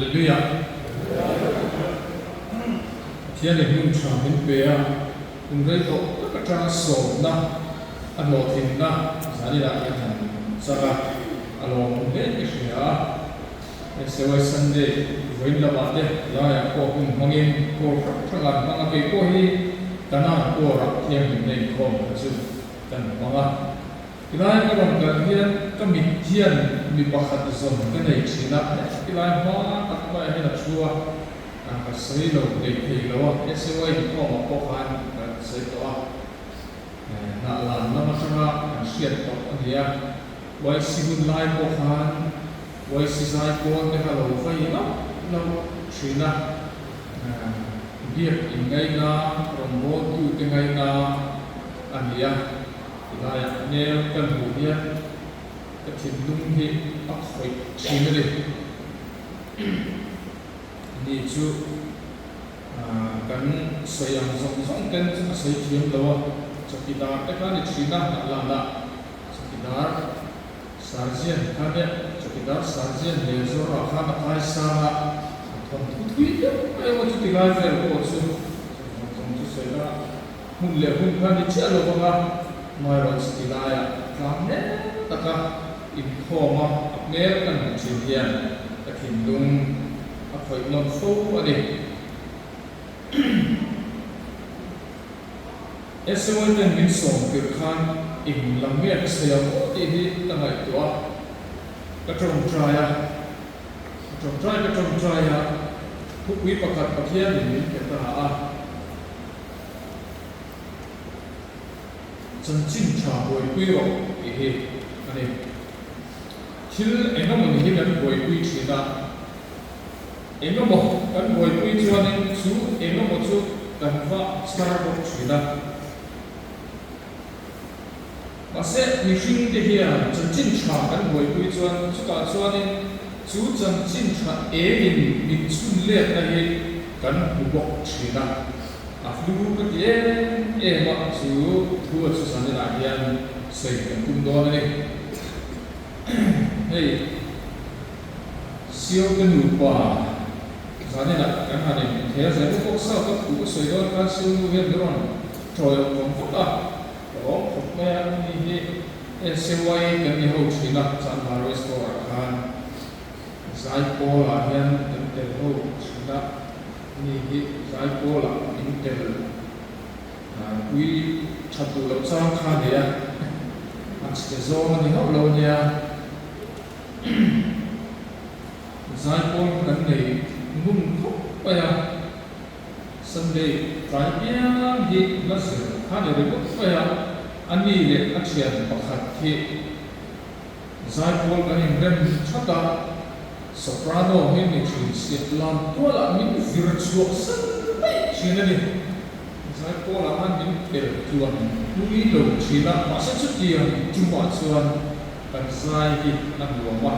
Hallelujah. Thiên đình nhung trà minh bè, nhung gây tổ tất cả sổ na, anh lộ thìn na, giá đi lại cái thằng sao là anh lộ hết cái gì à? Sẽ quay Sunday với là bạn đấy, là cô cùng hoàng yên cô thằng làm thằng cái cô hi, cái nào côรับthiên đình này cô thật sự cần bằng à. Cái này cái bằng cái thiên cái mình thiên mình bảo hạt giống cái này chỉ là cái này hoa các loại hay là chua cái sấy lâu để thì lâu cái sấy quay có một bộ phận cái sấy đó nãy là nó mà chúng ta xuyên qua cái gì quay xin lại bộ phận quay xin lại con cái lâu phải nó chỉ là việc ngay na promote tu ngay na anh gì là nêu cần hữu hiệp cái chuyện đúng hi ác hội chỉ là gì đi chú cần xây dựng giống cần chúng xây dựng đâu cho khi đó cái này chỉ là làm đó cho khi đó sản xuất cái này cho khi đó sản xuất để cho họ khai thác sản phẩm thu thủy cái mà chúng ta phải có sự chúng xây ra hùng lệ hùng cái này chỉ là đâu mà mai rồi chúng ta làm nè tất cả in forma American Chilean cái hình dung phải làm sâu ở đây SOI tên mình sống từ khan in làm việc xây dựng thì đi tăng ngày tuổi cái trồng trai thúc quý bậc hạt bậc hiền thì mình cái ta chân chính trả hồi quy rồi thì anh em til em nó mình hiện đang hồi quy chỉ là em nó một cái hồi quy cho nên chú em nó một chú cần phải Starbucks chỉ là mà sẽ mình xin cái gì chân chính trả cái hồi quy cho nên chú chân chính trả em mình chú lệ này cần một chỉ là lúc cái em mà chú thua chú sản lại hiện xây dựng cung đó này hey siêu cái nụ quả giá này là cái hàng này thế là giải phóng sao các cụ xây đó các siêu nụ hiện đó rồi còn phức tạp đó phục nghe như siêu quay cái này hậu chỉ là sản phẩm restore kan giải phóng là hiện cái hậu chỉ là như giải phóng là những cái quy chặt tụ lập sang khan này anh sẽ do mình học lâu nha giải phóng cái này ngung khúc bây giờ Sunday phải gì nó sẽ khan này được bây giờ anh đi để anh sẽ bắt hạt thì giải phóng cái này nên chắc là soprano hay mình chỉ sẽ làm tôi là những virtuoso chỉ là gì giải phóng là anh những cái chuẩn lý đầu chỉ là mà sẽ xuất hiện trung hòa chuẩn cần giải thì là nhiều mà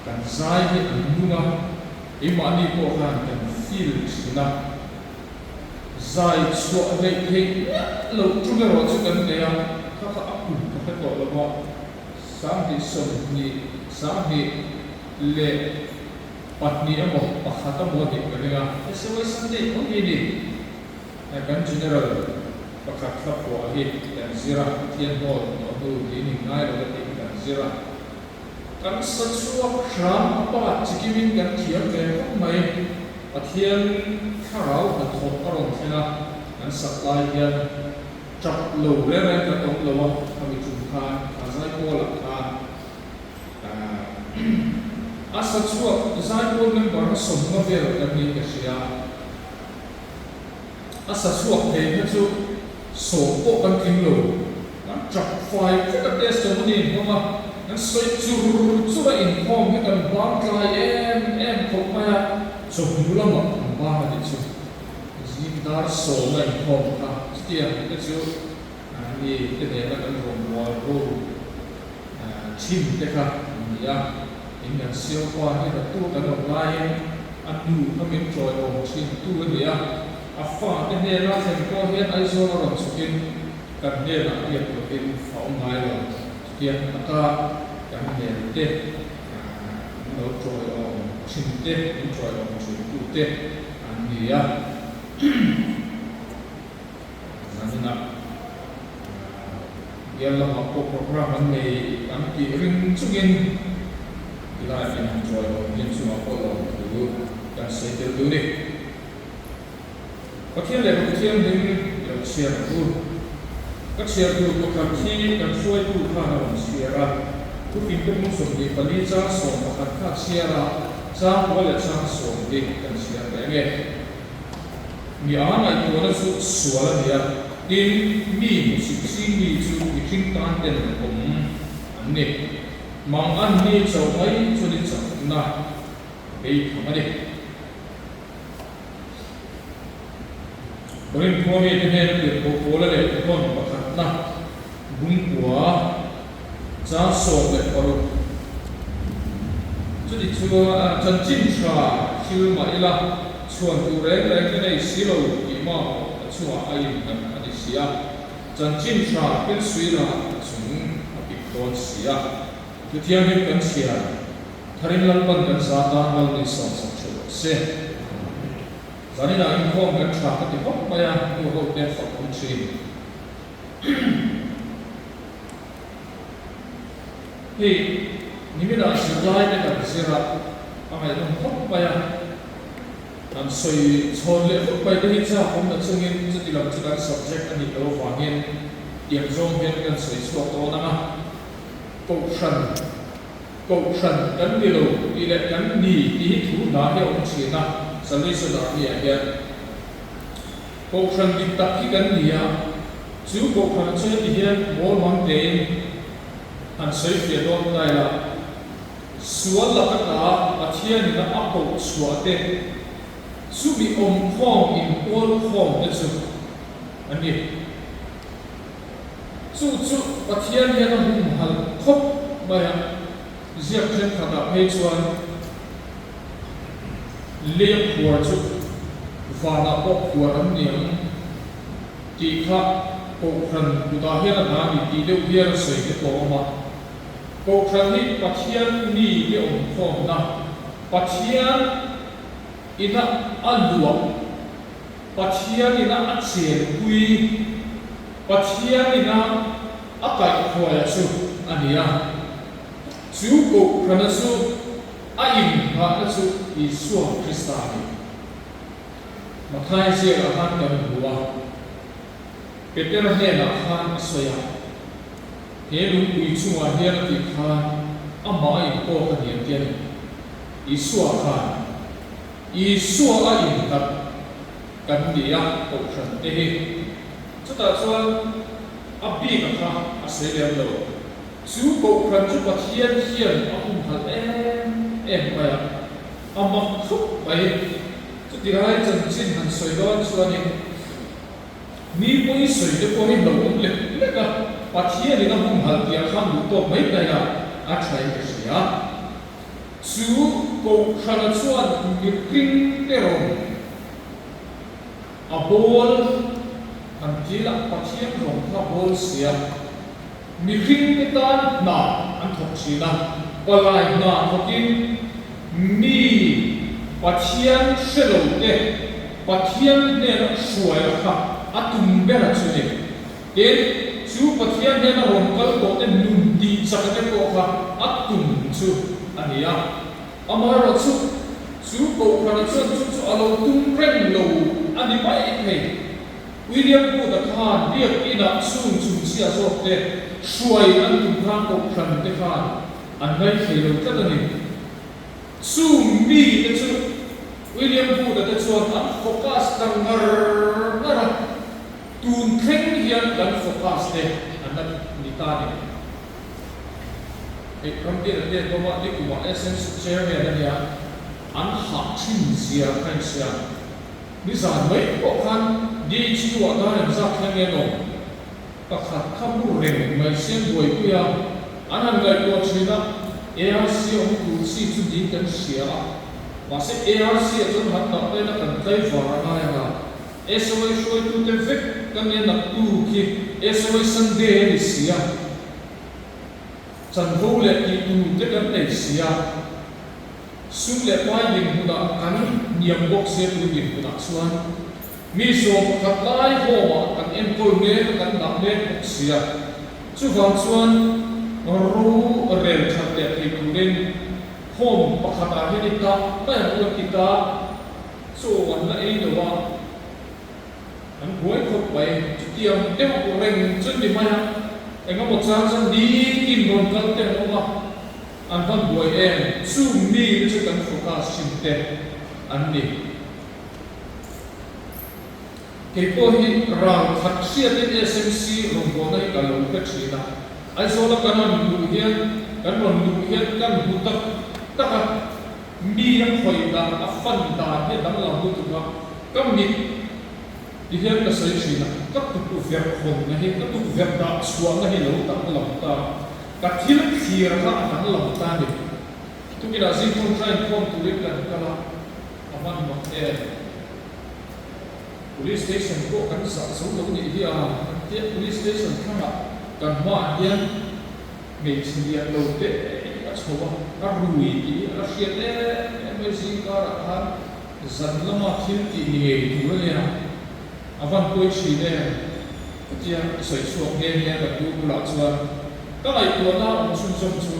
cần giải thì là nhiều mà ý mà đi qua hàng cần feel chỉ là giải chuẩn này thì lâu chúng ta nói chuyện này các áp dụng các gọi là what sáng thì sớm thì sáng thì lệ bắt ni amo pakhat amo di kaniga SOI Sunday ko ini kan general pakhat ka po ahi kan zira thian ho no ini ngai ro ti kan zira kan satsuak ram apa chikimin kan thiam ve mai pathian tharau na thok arong thena kan satlai hian chap lo le le ka tong lo ami chung khan azai ko la khan asa chuak zai pol member som na vel kan ni ka sia asa chuak he na chu so po kan king lo kan chak fai ka test to ni homa kan soi chu la in form he kan bang klai em khop ma so hula ma ba ha ni chu zin dar so la in form ka stia ka chu ni te ne ka kan rom wa ro chim te ka ni ya in yang siêu qua như là tu cái đồng lai anh đủ nó miễn trôi ổn xin tu cái gì pha cái này là thành có hiện ai zo nó làm sự cần này là việc của phóng ngay rồi kiện ta cái này để lo troi om chinte in troi om chu te ania zanina yalla ko program an nei an ki ring chungin ila in troi om yin chu ko lo du ka se te du ni pathian le pathian ding ya share tu ka share tu ko kan thi kan suai tu kha na wan share tu fin tu mu som ni pali cha som ka kha share cha wala cha som ni kan share nge mi ana tu na su suala dia tin mi si mi chu mi king tan ten om an ne mang an ni chau mai chu ni cha na ei khamani Korin kami itu hendak berpola le, kon pakat na bungkua jasok le baru. Jadi cuma janjin sah silma ilah cuan turun le kena silau imam cuma ayin dan adisia janjin sah pilsuira cung apikon sia. Ketian ni kan sia. Tarin lalpan kan satan lal ni sang se. Jadi nak inform kan cakap di hok maya hok dia fakon ciri. Hei, ni bila sejarah ni kan sejarah amai tu hok maya. Dan soi soleh hok maya ni cakap hok nak cungin jadi dalam cakap subjek ni kalau faham yang zong kan soi suat orang ah. Kau kan dia lo, dia kan di tu dah dia orang cina. Sampai sudah dia kau kan ditakikan dia, tu kau kan saya dia mau mangten, han saya dia doang dah suat lah kata, acian ni nak apa suat deh, subi form in all form itu, ani, acian dia nak hal kop banyak, siap saya kata pejuan. Lihat kuarcu, fana pok kuaran niang, jika kuaran budaya nami tidak biar sesuai keloma, kuaran ni patian ni dia umfom na, patian ina aluak, patian ina aceh kui, patian ina akai kuarcu ania, cukup kerana aim hak itu Yesus Kristus. Makai siapa akan berbuat? Peter hendak akan saya. Helu Yesus hendak dikan amai kau kan dia. Yesus akan. Yesus aim kan dia bukan deh. Kita soal abdi kata asal dia lo. Cukup kan cukup hian aku hal bayar, amak khup bayar. Jadi hari janjin han soidan suami, ni pun soidan pun ni belum leh. Mereka patia dengan hal dia kamu tu baik daya acai kesia. Kau kalau suan mungkin terong, abol anjila patia rong abol siap. Mungkin kita antok sila. Palai na hokin mi patian selo deh patian ne suai ka atum bera cune den su patian ne na rongkal ko te nundi sakate ko ka atum su ania amara su ko kana su alo tum reng lo ani pai pe William ko da khan dia ina sun sia so te suai an tum khan ko khan te khan Andai kalau kita ni, sumbi itu William Buddha itu suatu fokus tengah tunteng yang dan fokus deh, anda ditanya. Kemudian dia bawa di rumah essence chairnya dia, anhak cinsia kan siapa. Misalnya, bukan dia jiwa dan zaknya no, pakat kamu reng, macam boy kuya. Anak gay ko China, ARC ang kursi tu di kan siya. Masih ARC itu hendak nak kantai farana ya. SOI show itu tefek kan yang nak tu ki SOI sendiri siya. Canggul itu tekan siya. sung le pai din huda kan niam bok se tu din huda chuan mi so khat lai ho kan em ko ne kan dak ne sia chu wang chuan ru rel khat le thei turin hom pakhata he ta pa ul kita so wan la ei do wa an buai khop bai tiam te ko reng chun di maya enga mo chang chan di kim non kal te no ma an van buai em chu mi chu kan focus sin te an ni ke po hi rang khat sia te SMC rom bo nai ka lo pe china ai so la kan lu hian kan ron lu hian kan hu tak taka mi yang khoi da a fan da he dang la hu tu ga kam ni di hian ka sai china ka tu ver khon na he ka tu ver da suang na he lo ta lam ta ka thil thir ha dang lam ta ni tu ki da zin thong trai khom tu ri kan kala aman ma police station ko kan sa so lo ni hi a police station khama kan ma hian me chhian lo te a chowa a rui ti a hriat amazing car a zan lama thil ti ni ei tu le na avan koi chi ne tia soi chuak nge nge ka tu la chuan ka ai tu na on sun som chu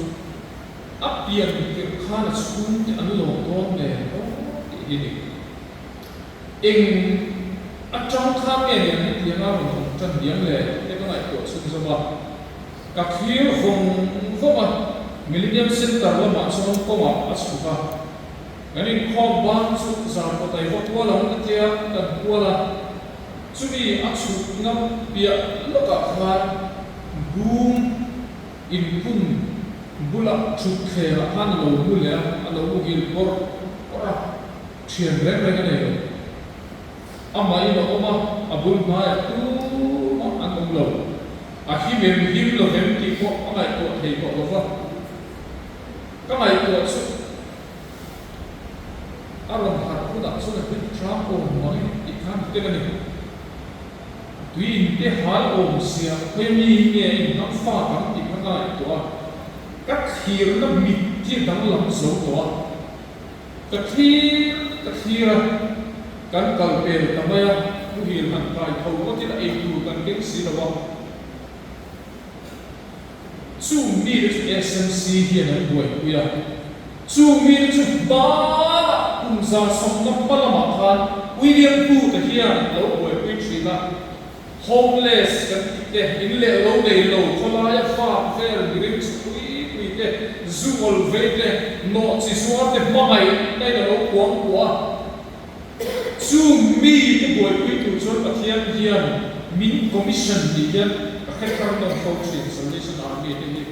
a pian ki kha na chun ti an lo ton ne ti ni eng a trong kha me ne ni ti nga ron chan diang le te ka ai tu sun som ba ka khir hong ma Millennium Center lama chuan ko ma a chu ka ngani khom ban chu za ko tai ho ko la na tia kan ko la chumi a chu ngam pia loka khan boom in pun bula chu khera han lo bu le a lo bu gil por ora chien re re ne lo amai no oma abul ma tu ma an lo a hi mem him lo hem ti ko angai ko thei ko lo fa ka mai ko chu aron har ku da chu na pin tram ko mo ni I khan te ga ni tuin te hal om sia pe mi nge in nam fa kam ti ka ngai to ka thir na mi ti dang lam so to ka thir kan kal pe ta maya ku hi han kai thau ko ti la e tu kan ke si la wa chu mi de SMC hi na buai ya chu mi chu ba kum za som na pala ma khan William Pu ta hian lo buai pi chi na homeless kan te in le lo nei lo thola ya fa fair green sui te zuol ve te no chi suar te mai nei lo kuang kwa chu mi te buai pi tu chon pathian hian min commission ti hian Kekar non coaching solution army ini.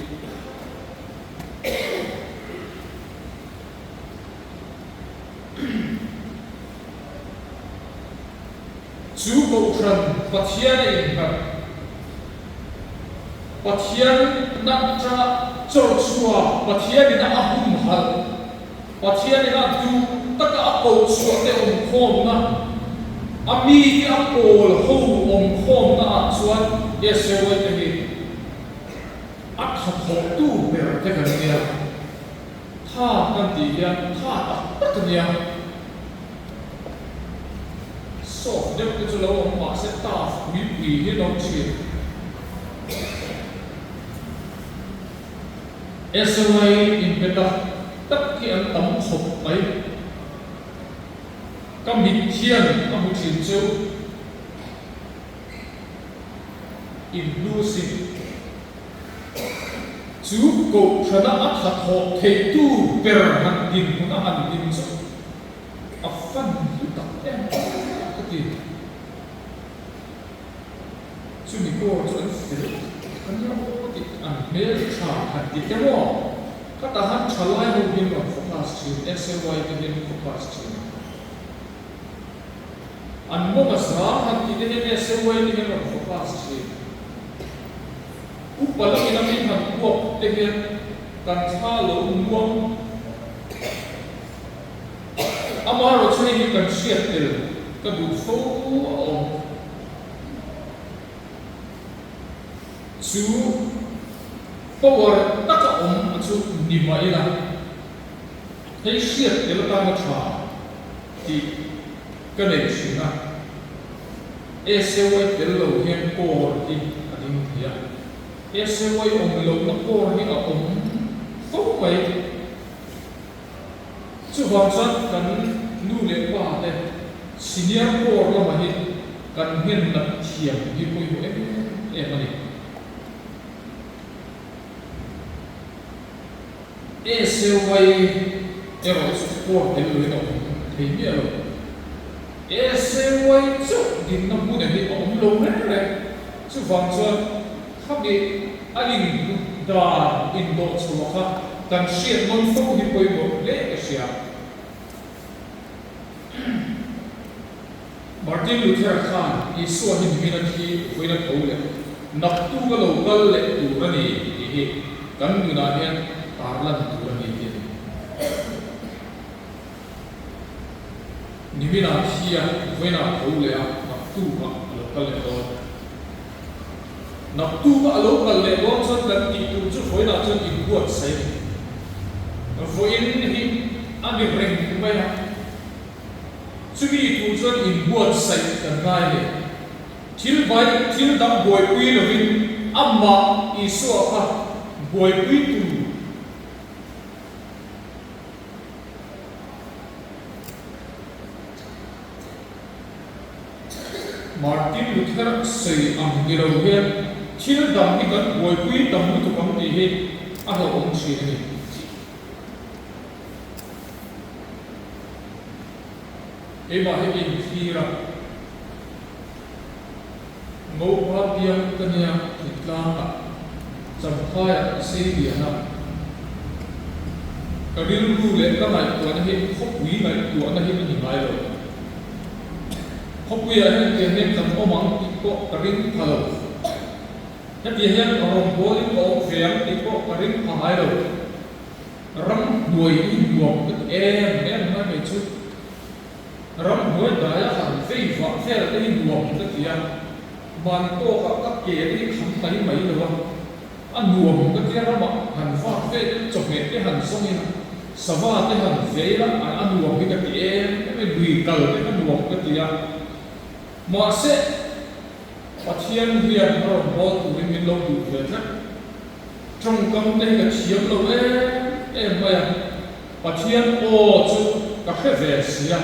Cukup kan patian ini, patian nak cara cocua, patian ini nak ahum hal, patian ini nak tu tak apa suatu omkom na. Ami apol ho omkom na suat yes sewa ini at hot tu berarti kan dia tha kan dia tha tak dia so dia tu lalu mak setaf mimpi dia nak ciri sewa ini betul tak kian tam hot baik kami tian kami cincu inclusive cukup karena akhat ho theitu perhan din kuna han din so afan tak kati sumi ko chuan fil kan yo ti an mel tha han ti kemo kata han thalai ho bin ro focus chi SY bin focus chi an mo masra han ti ne SY bin ro focus chi Upala kita melihat buat dengan tanpa luang, amar macam ini kan siap ter, kebutuh su power tak macam ni mai lah. thấy siết để nó ta mà thả thì cái này xí na SOI để lâu hiện cổ thì anh thấy SOI ông lâu nó cổ thì ông không vậy chú hoàng sát cần nu lệ qua đây senior cổ là mà hiện cần hiện lập thiểm thì coi hội em này SOI em ở chỗ cổ để lưỡi nó thấy nhẹ rồi SOI chú đi nó muốn để ông lâu đấy chú hoàng sát khác đi anh đã in độ số khác cần xuyên non phố thì coi bộ lẽ cái gì Martin Luther Khan Isua hin minati hoina thole nak tu ga local le tu ra ni hi kan du na hian tarlan tu ra ni ti nimina hia hoina thole a nak tu ga local le do nak tu ga local le do chon kan ti tu chu hoina chon in buat sai vo in hi ani reng mai Sugi tu chuan in buat sai kan ngai le thil dam boi pui lovin amma Isua kha boi pui tu Martin Luther sei am ngiro hian thil dam ni kan boi pui tam tu kam ti hi a ho ong chi ni ema hekin thira ngô ba biang kanya kitlanga champhaya sebiana kadil ru le kamai to na he khopui ngai to na he ni ngai ro khopui a he ke he kam omang ko karin phalo na bi he rom boli ko fiam ti ko karin phai ro ram nuai in nuam em na me chu ram nuai da ya han fei va fe la ni nuam ta kia man to ka ke ni kham tai mai lo a nuam ka kia ram han fa fe chok me te han song ina sawa te han fe la a nuam ka ke me dui kal te ka nuam ka kia ma se pathian hian ram bo tu min lo du ve na trong kam te ka chiam lo ma ya pathian o chu ka khe ve sia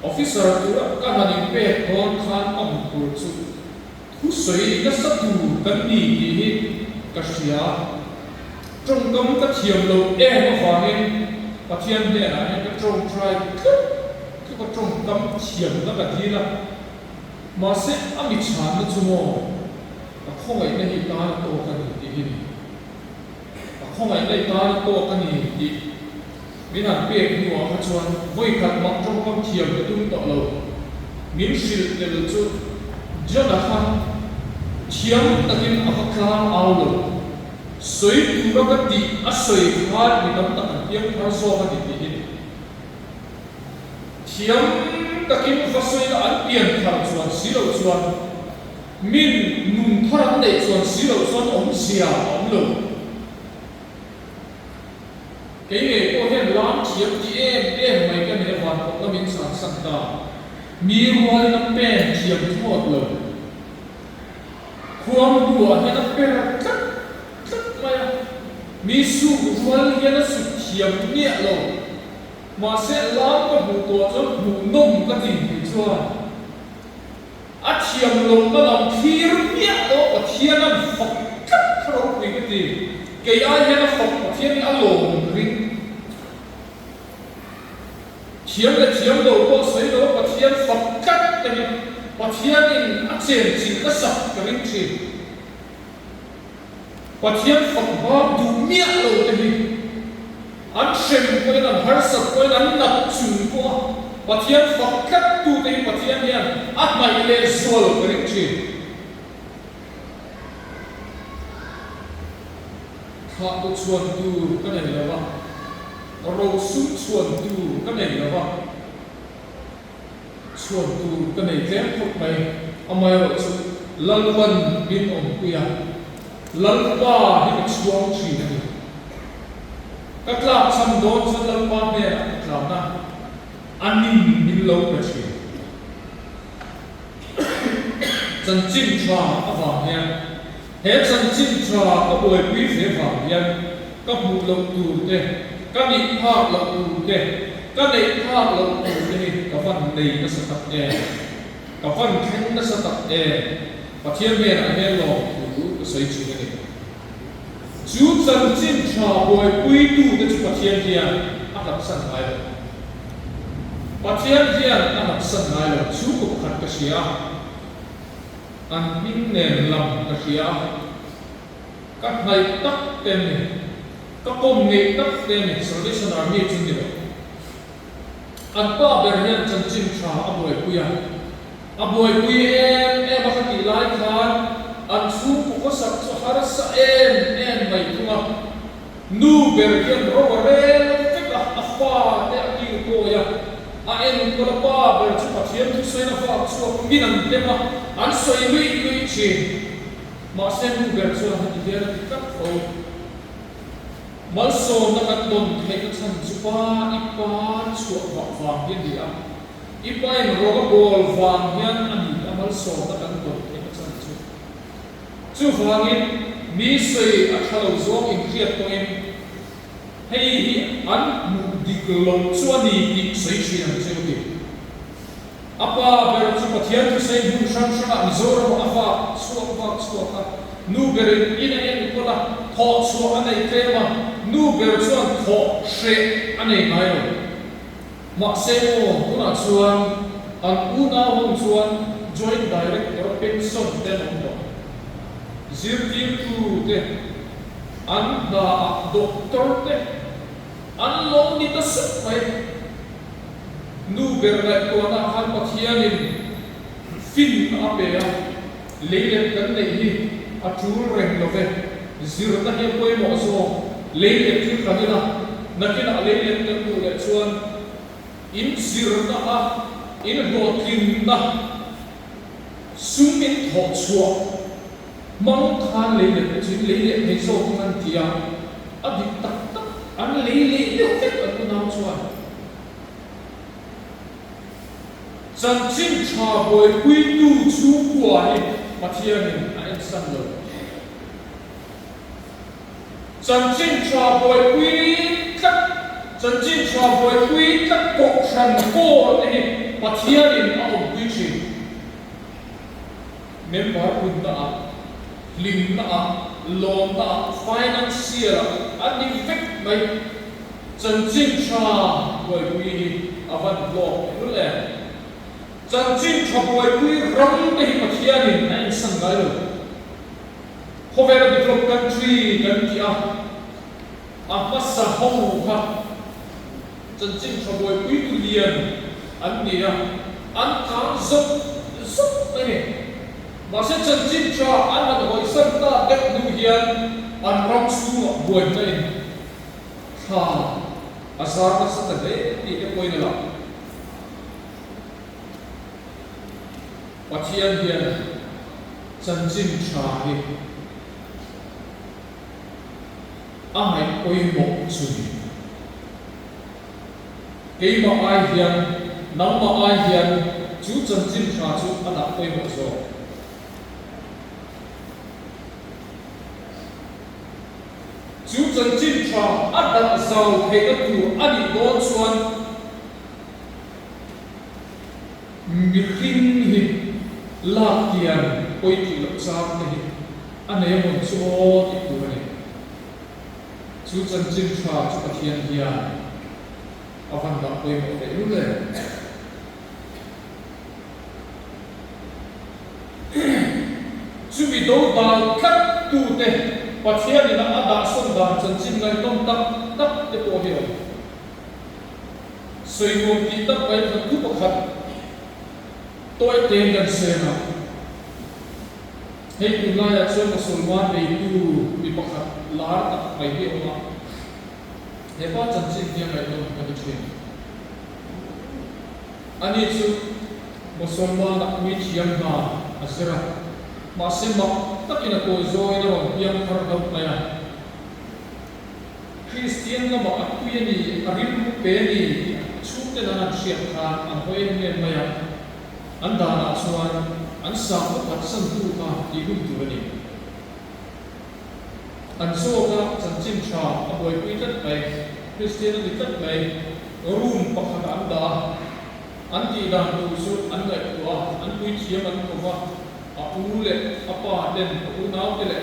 officer tu ka hanin pe thon khan am kur chu thu soi ka sa tu kan ni ki hi ka sia trong kam ka thiam lo ma fa hin pathian he na ka trong try ka trong kam thiam na ka thi la ma se ami chan na chu mo ka khongai na hi ta to ka ni ti hi ka khongai na ta to ka ni ti mình hẳn biết như họ phát chuan với khát mặc trong công thiềm để tung tọt lâu miếng xịt để được chút rất là khăn thiềm ta kiếm ở các khám ao lâu suy tu ra cái gì à suy khát mình nắm tận tiếng khá so cái gì thì thiềm ta kiếm phát suy là ăn tiền thằng chuan xí đầu chuan mình nung thoát để chuan xí đầu chuan ống xìa ống lâu cái này có thể làm chiếm chị em mấy cái này hoàn toàn là mình sản xuất ra mi hoa nó bền chiếm thốt rồi khoang đùa hay nó bền cắt mày mi su hoa hay nó sụt chiếm nhẹ rồi mà sẽ làm cái bộ tổ cho bộ nông cái gì thì chưa à chiếm lồng nó làm thiên nhẹ rồi và thiên nó phật cắt rồi cái gì cái ai hay nó phật thiên nó lồng ring chiếm là chiếm đầu có sấy đó và chiếm phật cắt cái này và chiếm in ác chiến chỉ có sập cái linh chỉ và chiếm phật bao đủ miệng rồi cái này ăn xem cái này har sập cái này nạp chun qua và chiếm phật cắt tu cái và chiếm hiện ác mày lên rồi cái linh chỉ thọ tu chuan tu cái này là gì rồi sút chuồn tu cái này là gì chuồn tu cái này kém thuộc mày ông mày rồi chứ lần lần bin ông kia lần qua thì cái chuông chỉ này các lạp xăm đón sân lâm bác nè làm na an ninh min lâu cả chi chân chinh trà ở vàng hiền hết chân chinh trà có buổi quý phế vàng hiền các mụ lâu tù tê các nị phạt lâu tù tê các nị phạt lâu tù tê các phần này nó sẽ tập e các phần khen nó sẽ tập e và thiên nhiên là hết lòng tù sấy chữ này chú chân chinh trà buổi quý tù tê chú phát thiên thiên áp lập sân hai phát thiên thiên áp lập sân hai là chú cục khát cái gì anh minh nền lòng cái gì các này tắc tên này các công nghệ tắc tên này Salvation Army chung nhiều anh ba bề hiện chân chinh trà abuai quy em bắt kỳ lại khan anh chú cũng có sắc cho hara sa em mày cũng à nu bề hiện rồi cái là pha để anh cô ya em có là ba bề chú phát hiện chú xoay nó pha chú cũng đi nằm để mà anh xoay lui chi mà xem nu bề chú là gì vậy các ô mal so na kan don thei ka chan chupa ipa chuwa wang hian dia ipa in roga bol wang hian ani amal so na kan don thei ka chan chu wangin mi sei a thalo zong in khiat to in hei hi an mu diklom chuani ti sei chi an cheu ti apa ber chu pathian tu sei bu shang shang an zoro afa suwa nu ber in en kola tho so anei tema nu ber chuan tho she anei mai lo ma se mo kuna chuan an una hong chuan joint director pension ten on do zirtir tu te an da doctor te an lo ni ta sat mai nu ber la ko na han pathianin fin apea leile kan nei hi atur reng lo ve zirta he koi mo so leile thil kanina nakina leile kan tu le chuan in zirta a in lo tin na sumin tho chua mang khan leile ke chi leile me so kan tia adik tak tak an leile le tek an na chuan chan chin cha boy quy tu chu kwa hi pathianin a en san lo chân chính cho bồi quý tất chân chính cho bồi quý tất cột sành cô này và thiên đình ông quý trì nên bảo quân đã lim đã lom đã financial anh đi vết này chân chính cho bồi quý ở văn lộ đúng là chân chính cho bồi quý rong này và thiên đình anh sang cái rồi không phải là developed country kan kia masa hong ha chân chính cho bồi quý tu liền anh đi anh khá rất này mà sẽ chân chính cho anh là gọi sân ta đẹp nu hiền anh rong su buồn này ha asar nó sẽ thành đấy thì cái quay này là và thiên hiền chân chính cho đi ai oi mo chui cái mà ai hiền nắm mà ai hiền chú chân chính cha chú anh đã oi mo rồi chú chân chính cha anh đã giàu hay cái tu anh đi đón xuân mi kinh hi lạc tiền oi thì lập sao này anh ấy muốn cho cái tu này chú chân chính cha chú phát hiện hiền ở phần đó tôi một cái lúc này chú bị đấu đào cắt tu tê phát hiện thì nó đã xuân đàn chân chính ngay đông tắc cái bộ hiểu suy ngôn tí tắc ấy là cứ bậc hạt tôi tên gần xe nào hết từ nay là chuyện một số quan về tu bị bậc hạt lá tắc mấy điều mà thế bao chân chính như vậy đâu có chuyện anh ấy chú một số quan đặc biệt chiếm na azra mà xem mọc tất nhiên là tôi rồi đâu yếm thở đâu này Christian chiang ma atuya ni arim pe ni chute na siap kha an hoi nge maya an da na chuan an sa ko pat san tu ka ti hum tu ni an so ka chan chin tha a boi pui tat pai Christian ni tat pai room pakhat an da an ti dan tu su an ngai tua an pui chiam an ko wa a u le apa den u nau le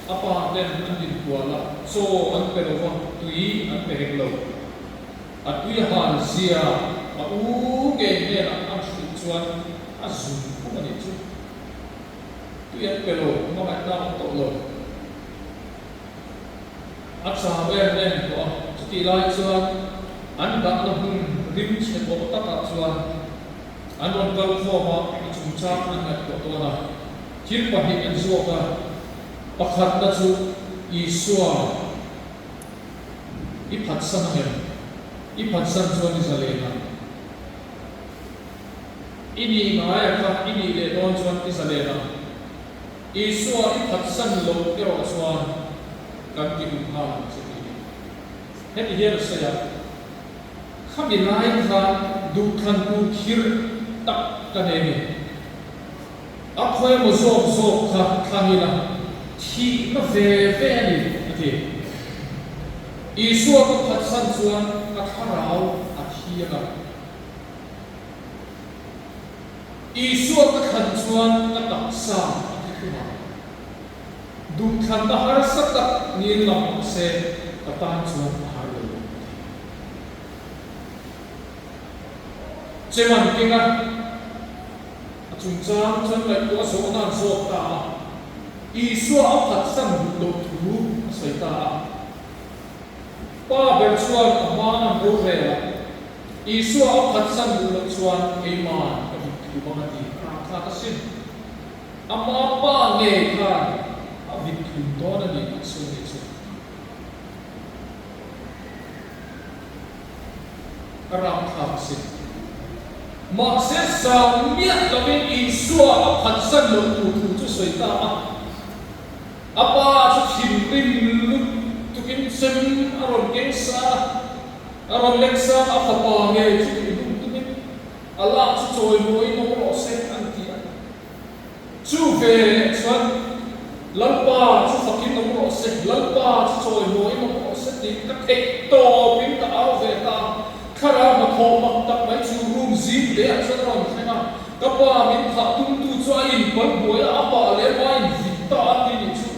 apa den an din kuala so an pe ro tui an pe heklo a tui han zia a u ge ne na an su chuan a zum ko ni chu tui an pe ro ma ba ta to lo a sa ve den ko ti lai chuan an da na hun rim che ko ta ta chuan an ron kal kho ma chung cha an ngai ko to na thil pa hi an zo ka pakhat na chu Isua i phat san hem i phat san chuan ni zalena ini ngai ka ini le don chuan i zalena Isua i phat san lo ke ro chuan kan ki du ha se ni he hi ra sa ya khami lai kha du khan tu khir tak ka ne ni a khoi mo zo kha khangila thi nó về đi thì Isua có thật sẵn chuan các thằng rau à thi à Isua có thật chuan các đặc sa à thi mà đúng thằng ta har sắc đặc nhiên lòng sẽ các tan chuan har luôn chế mình kinh á chúng ta chân lại có số nan số ta Isua au phat san lo thu sai ta pa ber chuan ama na ro ve la Isua au phat san lo chuan e ma ka ti ba ti kha ka sin ama pa nge kha a vit thu to na ni so ni so ram kha sin ma se sa miat la ve Isua au phat san lo thu chu sai ta apa chu thim rim lu tukin sem aron kengsa aron leksa apa pa nge chu tukin ala chu choi moi no ro se an ti chu ve chuan lalpa chu fakin no ro se lalpa chu choi moi no ro se ti ka thek to pin ka au ve ta khara ma tho mak tak mai chu room zin le a chuan ron thena ka pa min kha tum tu chua in pal boi apa le mai ta ti ni chu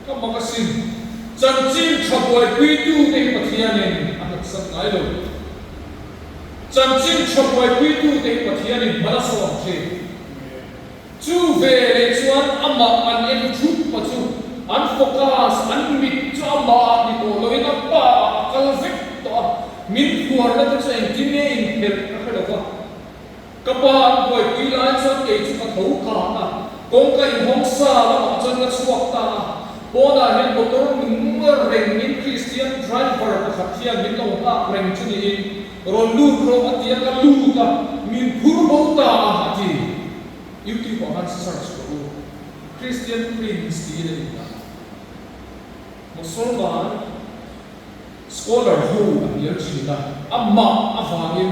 ka makasin chan chin thaboi pui tu te pathian in anak san ngai lo chan chin thaboi pui tu te pathian in mala so che chu ve le chuan ama an en thu pa chu an focus an mit chu ama ni ko loina pa kal vek to min khuar la chu en kine in her ka da ka pa boi pui lai chuan ke chu ka thau ka na kong ka in hong sa la ma chuan ka chuak ta Boda hen motor number reng min Christian driver pakhatia min long ta reng chuni in ron lu ro atia ka lu ka min phur bauta ati YouTube on search ko Christian Prince ti le ta musulman scholar who an yer china amma avangin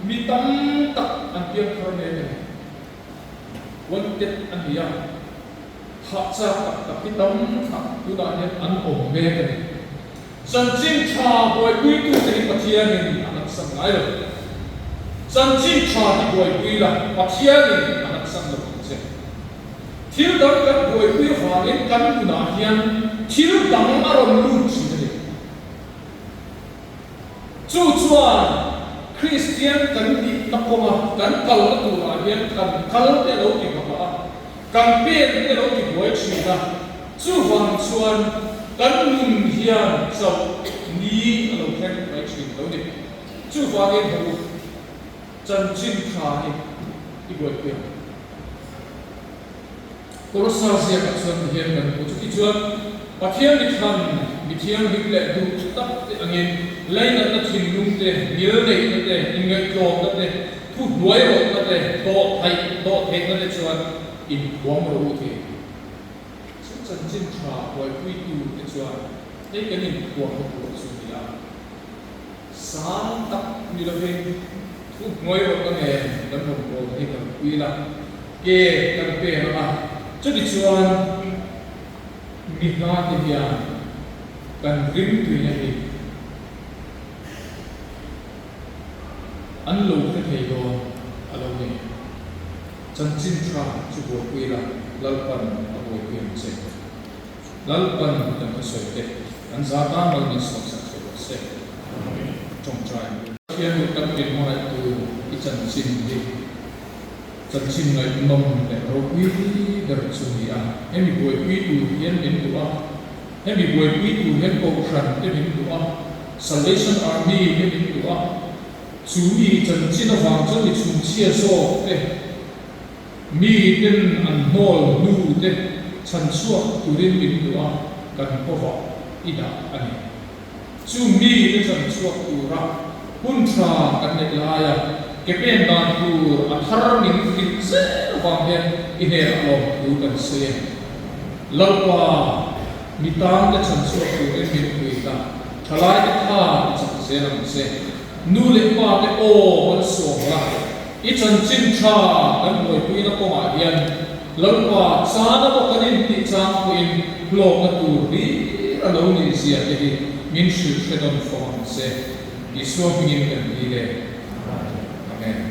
mitam tak an piak khone ne wanted an hiya hak cha tak pitam tak tu da ne an om me ka ni san chin tha boy pui tu te pathian ni anak sang ngai lo san chin tha ti boy pui la pathian ni anak sang lo che thil dam kan boy pui ha ni kan tu na hian thil dam aron lu chi ni chu chuan Christian kan ni nakoma kan kal tu la hian kan kal te lo ti ka kan pen te lo ki boy chi na chu wang chuan kan nun hian so ni lo khen bai chi lo ni chu wang e ho chan chin kha ni i boy pe korosa sia ka chuan hian kan ko chu ki chuan pathian ni khan mi thiam hik le du tak te angin laina na thin lung te mil nei na te ingai tlom na te thu nuai ro na te to thai to thek na te chuan in quang ro the chân chân cha boy quy tu te chuan nei kan in quang ro chu ni la sáng tắc như là bên thuốc ngồi vào cái này đâm hồng cổ thì cầm quy là kê cầm kê nó cho đi chuan nghịch ngã thì hiện cần rim tùy nhà đi anh lục cái thầy đồ ở đâu này chân chính tra chú bộ quy là lal pan ở bộ quy anh sẽ lal pan đừng có soi tệ anh giá ta mà mình sống sạch sẽ trong trái khi anh tập đến ngoài từ cái chân chính đi chân chính này mầm để rồi quy để suy nghĩ em bị bồi quy tu hiến đến tu em bị bồi quy tu hiến cầu khẩn đến tu Salvation Army đến tu chú ý chân chính là vàng chân bị chúng chia số thế mi đến ăn mol nu thế chân suốt tu đến đến tu cần có vợ ít đã anh chú mi đến chân suốt tu ra hun tra cần để lại cái bên đàn tu thar mình kinh sẽ vàng hết in hệ lòng tu cần xem lâu qua mi tang cái chân suốt tu đến mình quy ta thalai cái tha chắc sẽ làm sẽ nu lệ qua cái ô vẫn xuống lại ít chân chính cha cần ngồi quy nó có ngại hiền lâu qua xa nó có cái điểm thị trang quên lòng nó tu đi là lâu này gì thì mình sự sẽ đón phong sẽ đi xuống mình cần đi đây amen